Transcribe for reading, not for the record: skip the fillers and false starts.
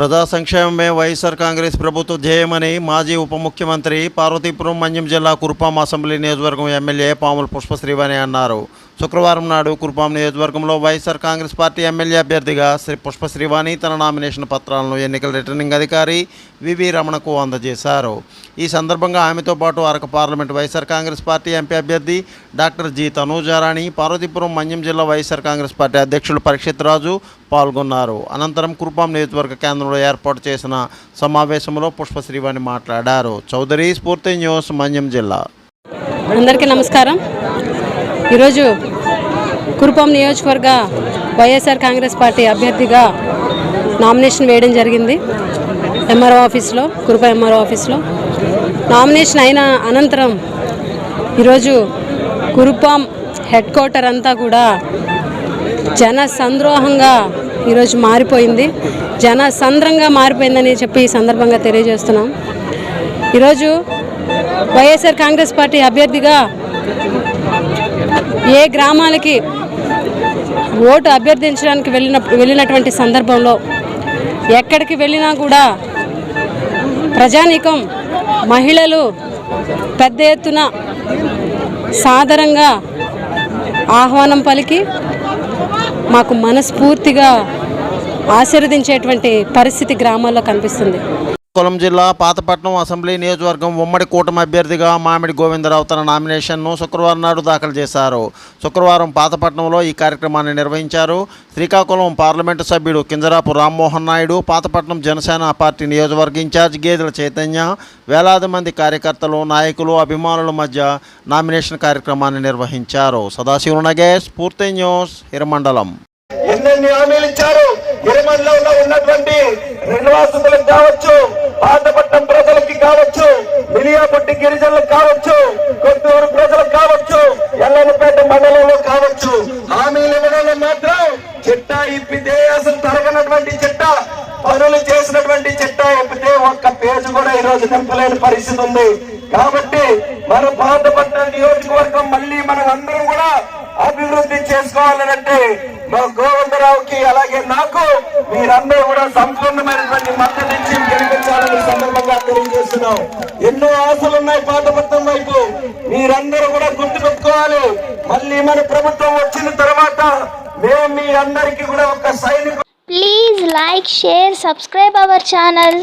ప్రజా సంక్షేమమే వైఎస్ఆర్ కాంగ్రెస్ ప్రభుత్వ ధ్యేయమని మాజీ ఉప ముఖ్యమంత్రి పార్వతీపురం మన్యం జిల్లా కురుపాం అసెంబ్లీ నియోజకవర్గం ఎమ్మెల్యే పాముల పుష్పశ్రీవాణి అన్నారు. శుక్రవారం నాడు కురుపాం నియోజకవర్గంలో వైఎస్ఆర్ కాంగ్రెస్ పార్టీ ఎమ్మెల్యే అభ్యర్థిగా పుష్పశ్రీవాణి తన నామినేషన్ పత్రాలను ఎన్నికల రిటర్నింగ్ అధికారి వివి రమణకు అందజేశారు. ఈ సందర్భంగా ఆమెతో పాటు Araku parliament YSR Congress party MP అభ్యర్థి డాక్టర్ జి తనూజారాణి, పార్వతీపురం మన్యం జిల్లా వైఎస్ఆర్ కాంగ్రెస్ పార్టీ అధ్యక్షులు పరీక్షిత్ రాజు పాల్గొన్నారు. అనంతరం కురుపాం నియోజకవర్గ కేంద్రంలో ఏర్పాటు చేసిన సమావేశంలో పుష్పశ్రీవాణి మాట్లాడారు. చౌదరి, స్ఫూర్తి న్యూస్, మన్యం జిల్లా. అందరికీ నమస్కారం. ఈరోజు కురుపాం నియోజకవర్గ వైఎస్ఆర్ కాంగ్రెస్ పార్టీ అభ్యర్థిగా నామినేషన్ వేయడం జరిగింది. ఎంఆర్ఓ ఆఫీస్లో, కురుపాం ఎంఆర్ఓ ఆఫీస్లో నామినేషన్ అయిన అనంతరం ఈరోజు కురుపాం హెడ్ క్వార్టర్ అంతా కూడా జన సంద్రోహంగా ఈరోజు మారిపోయింది. జన సంద్రంగా మారిపోయిందని చెప్పి ఈ సందర్భంగా తెలియజేస్తున్నాం. ఈరోజు వైఎస్ఆర్ కాంగ్రెస్ పార్టీ అభ్యర్థిగా ఏ గ్రామాలకి ఓటు అభ్యర్థించడానికి వెళ్ళినటువంటి సందర్భంలో ఎక్కడికి వెళ్ళినా కూడా ప్రజానీకం, మహిళలు పెద్ద ఎత్తున సాదరంగా ఆహ్వానం పలికి మాకు మనస్ఫూర్తిగా ఆశీర్వదించేటువంటి పరిస్థితి గ్రామాల్లో కనిపిస్తుంది. శ్రీకాకుళం జిల్లా పాతపట్నం అసెంబ్లీ నియోజకవర్గం ఉమ్మడి కూటమి అభ్యర్థిగా మామిడి గోవిందరావు తన నామినేషన్ను శుక్రవారం నాడు దాఖలు చేశారు. శుక్రవారం పాతపట్నంలో ఈ కార్యక్రమాన్ని నిర్వహించారు. శ్రీకాకుళం పార్లమెంటు సభ్యుడు కింజరాపు రామ్మోహన్ నాయుడు, పాతపట్నం జనసేన పార్టీ నియోజకవర్గ ఇన్ఛార్జ్ గేదెల చైతన్య, వేలాది మంది కార్యకర్తలు, నాయకులు, అభిమానుల మధ్య నామినేషన్ కార్యక్రమాన్ని నిర్వహించారు. సదాశివ నగేష్, స్ఫూర్తి న్యూస్, హిరమండలం. ఎన్నెన్ని హామీలు ఇచ్చారు. హిరమండలంలో ఉన్నటువంటి నిర్వాసితులకు కావచ్చు, పాతపట్నం ప్రజలకి కావచ్చు, మిలియాపుట్టి గిరిజనులకు కావచ్చు, కొత్తూరు ప్రజలకు కావచ్చు, ఎల్లనపేట మండలంలో కావచ్చు, హామీలు ఇవ్వడంలో మాత్రం చిట్టా ఇప్పితే అసలు తరగనటువంటి చిట్టా, పనులు చేసినటువంటి చిట్టా ఇప్పితే ఒక్క పేజీ కూడా ఈ రోజు నింపలేని పరిస్థితి ఉంది. కాబట్టి మన పాతపట్నం నియోజకవర్గం మళ్ళీ మనం అందరం కూడా అభివృద్ధి చేసుకోవాలంటే మా గోవిందరావుకి అలాగే నాకు మీరందరూ కూడా సంపూర్ణమైనటువంటి మద్దతు ఇచ్చి గెలిపించాలని సందర్భంగా తెలియజేస్తున్నాం. ఎన్నో ఆశలు ఉన్నాయి పాతపట్నం వైపు. మీరందరూ కూడా గుర్తుపెట్టుకోవాలి. మళ్ళీ మన ప్రభుత్వం వచ్చిన తర్వాత మేము మీ అందరికీ కూడా ఒక సైనికు. Please like, share, subscribe our channel.